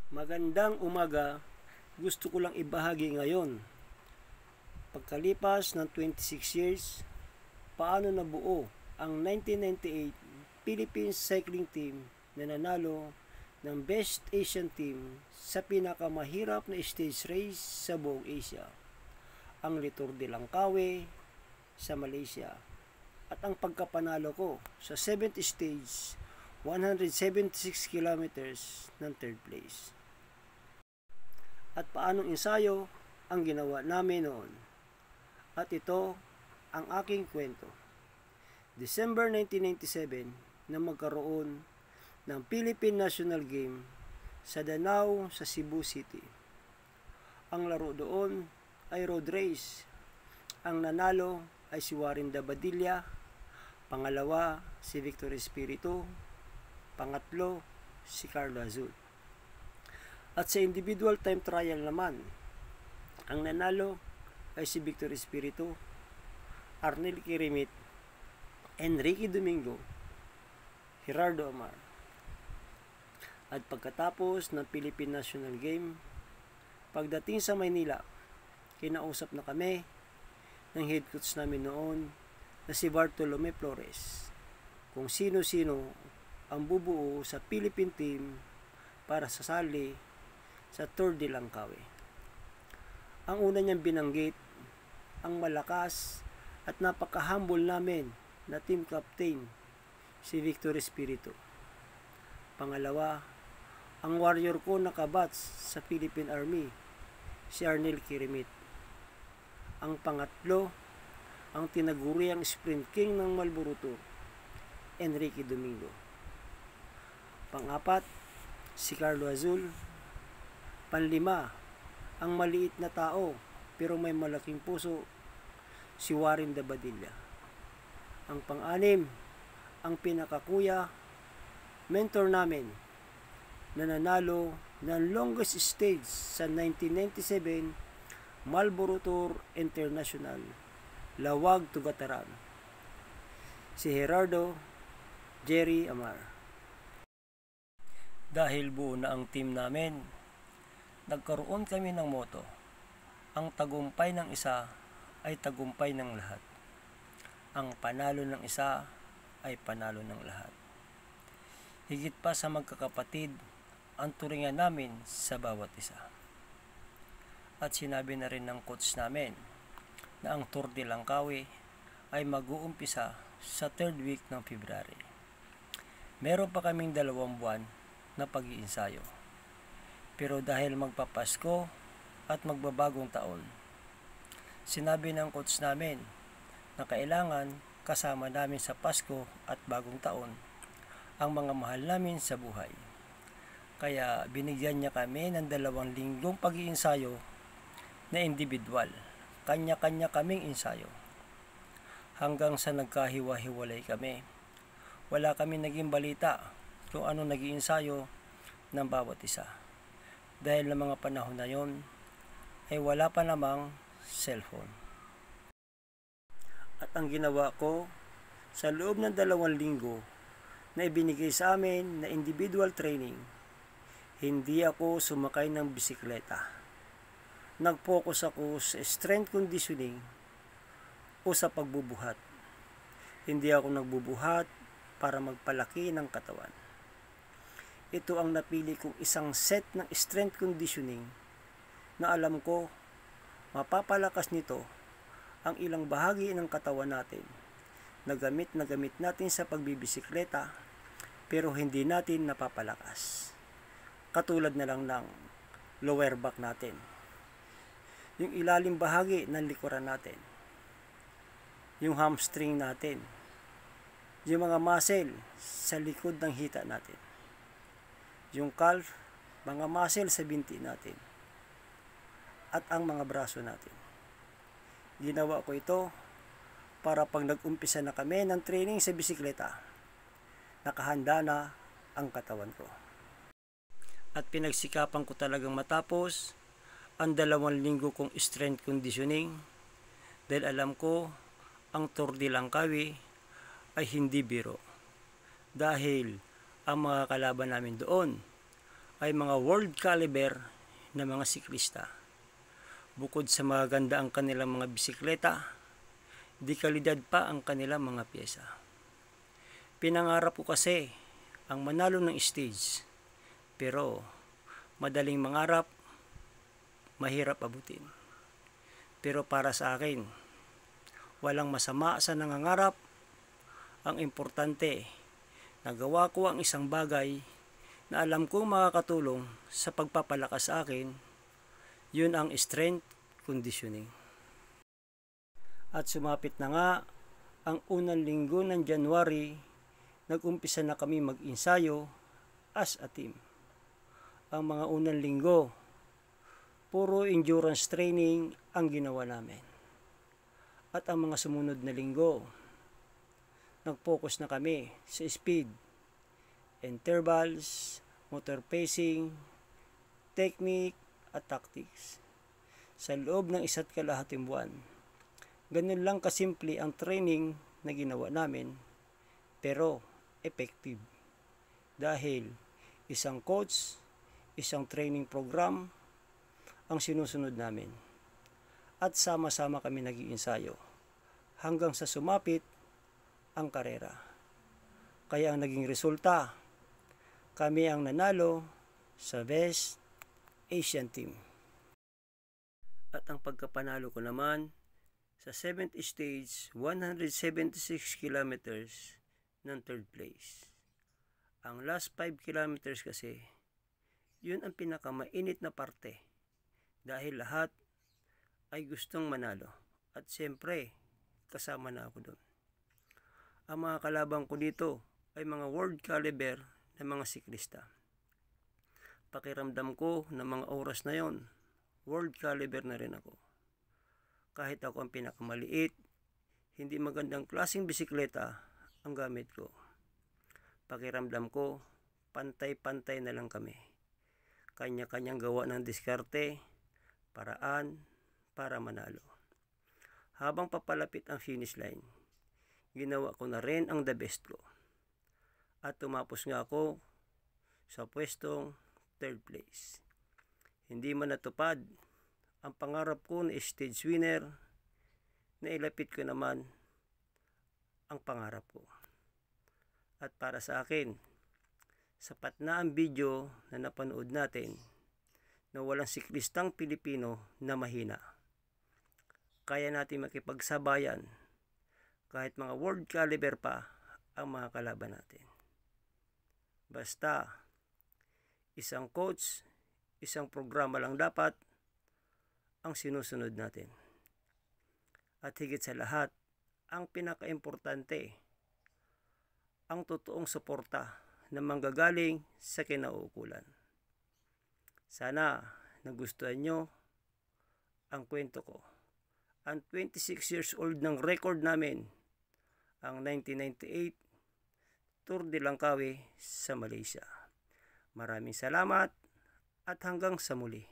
Magandang umaga, gusto ko lang ibahagi ngayon. Pagkalipas ng 26 years, paano nabuo ang 1998 Philippines Cycling Team na nanalo ng Best Asian Team sa pinakamahirap na stage race sa buong Asia, ang Tour de Langkawi sa Malaysia, at ang pagkapanalo ko sa 7th stage 176 kilometers ng 3rd place. At paanong ensayo ang ginawa namin noon. At ito ang aking kwento. December 1997 na magkaroon ng Philippine National Game sa Danao sa Cebu City. Ang laro doon ay road race. Ang nanalo ay si Warren Dabadilla, pangalawa si Victor Espiritu, pangatlo si Carlo Azul. At sa individual time trial naman, ang nanalo ay si Victor Espiritu, Arnel Kirimit, Enrique Domingo, Gerardo Amar. At pagkatapos ng Philippine National Game, pagdating sa Maynila, kinausap na kami ng head coach namin noon na si Bartolome Flores kung sino-sino ang bubuo sa Philippine team para sasali sa Tour de Langkawi. Ang una niyang binanggit, ang malakas at napaka-humble namin na team captain, si Victor Espiritu. Pangalawa, ang warrior ko na kabats sa Philippine Army, si Arnel Kirimit. Ang pangatlo, ang tinaguriang sprint king ng Marlboro Tour, Enrique Domingo. Pangapat, si Carlo Azul. Panlima, ang maliit na tao pero may malaking puso, si Warren Dabadilla. Ang pang-anim, ang pinakakuya, mentor namin na nanalo ng longest stage sa 1997 Marlboro Tour International, Lawag Tugataran, si Gerardo Jerry Amar. Dahil buo na ang team namin, nagkaroon kami ng moto. Ang tagumpay ng isa ay tagumpay ng lahat. Ang panalo ng isa ay panalo ng lahat. Higit pa sa magkakapatid, ang turingan namin sa bawat isa. At sinabi na rin ng coach namin na ang Tour de Langkawi ay mag-uumpisa sa 3rd week ng February. Meron pa kaming 2 buwan na pag-iinsayo. Pero dahil magpapasko at magbabagong taon, sinabi ng coach namin na kailangan kasama namin sa Pasko at bagong taon ang mga mahal namin sa buhay. Kaya binigyan niya kami ng 2 linggong pag-iinsayo na individual. Kanya-kanya kaming ensayo. Hanggang sa nagkahiwa-hiwalay kami, wala kami naging balita kung ano naging ensayo ng bawat isa. Dahil ng mga panahon na yon ay wala pa namang cellphone. At ang ginawa ko sa loob ng 2 linggo na ibinigay sa amin na individual training, hindi ako sumakay ng bisikleta. Nag-focus ako sa strength conditioning o sa pagbubuhat. Hindi ako nagbubuhat para magpalaki ng katawan. Ito ang napili kong isang set ng strength conditioning na alam ko mapapalakas nito ang ilang bahagi ng katawan natin na gamit natin sa pagbibisikleta pero hindi natin napapalakas. Katulad na lang ng lower back natin, yung ilalim bahagi ng likuran natin, yung hamstring natin, yung mga muscle sa likod ng hita natin, yung calf, mga muscle sa binti natin, at ang mga braso natin. Ginawa ko ito para pag nag-umpisa na kami ng training sa bisikleta, nakahanda na ang katawan ko. At pinagsikapan ko talagang matapos ang 2 linggo kong strength conditioning dahil alam ko ang Tour de Langkawi ay hindi biro. Dahil ang mga kalaban namin doon ay mga world caliber na mga siklista. Bukod sa maganda ang kanilang mga bisikleta, di kalidad pa ang kanilang mga pyesa. Pinangarap ko kasi ang manalo ng stage, pero madaling mangarap, mahirap abutin. Pero para sa akin, walang masama sa nangangarap. Ang importante, nagawa ko ang isang bagay na alam kong makakatulong sa pagpapalakas sa akin. Yun ang strength conditioning. At sumapit na nga ang unang linggo ng January, nag-umpisa na kami mag-ensayo as a team. Ang mga unang linggo, puro endurance training ang ginawa namin. At ang mga sumunod na linggo, nag-focus na kami sa speed, intervals, motor pacing, technique at tactics. Sa loob ng 1.5 buwan, ganun lang kasimple ang training na ginawa namin, pero effective. Dahil isang coach, isang training program ang sinusunod namin. At sama-sama kami nag-iensayo hanggang sa sumapit ang karera. Kaya ang naging resulta, kami ang nanalo sa Best Asian Team. At ang pagkapanalo ko naman sa 7th stage, 176 kilometers ng 3rd place. Ang last 5 kilometers kasi, yun ang pinakamainit na parte. Dahil lahat ay gustong manalo. At siyempre, kasama na ako doon. Ang mga kalabang ko dito ay mga world caliber na mga siklista. Pakiramdam ko na mga oras na yon, world caliber na rin ako. Kahit ako ang pinakamaliit, hindi magandang klaseng bisikleta ang gamit ko. Pakiramdam ko, pantay-pantay na lang kami. Kanya-kanyang gawa ng diskarte, paraan para manalo. Habang papalapit ang finish line, ginawa ko na rin ang the best ko. At tumapos nga ako sa pwestong 3rd place. Hindi man natupad ang pangarap ko na stage winner, nailapit ko naman ang pangarap ko. At para sa akin, sapat na ang video na napanood natin na walang siklistang Pilipino na mahina. Kaya natin makipagsabayan kahit mga world caliber pa ang mga kalaban natin. Basta, isang coach, isang programa lang dapat ang sinusunod natin. At higit sa lahat, ang pinaka-importante, ang totoong suporta na manggagaling sa kinauukulan. Sana nagustuhan nyo ang kwento ko. Ang 26 years old ng record namin, ang 1998 Tour de Langkawi sa Malaysia. Maraming salamat at hanggang sa muli.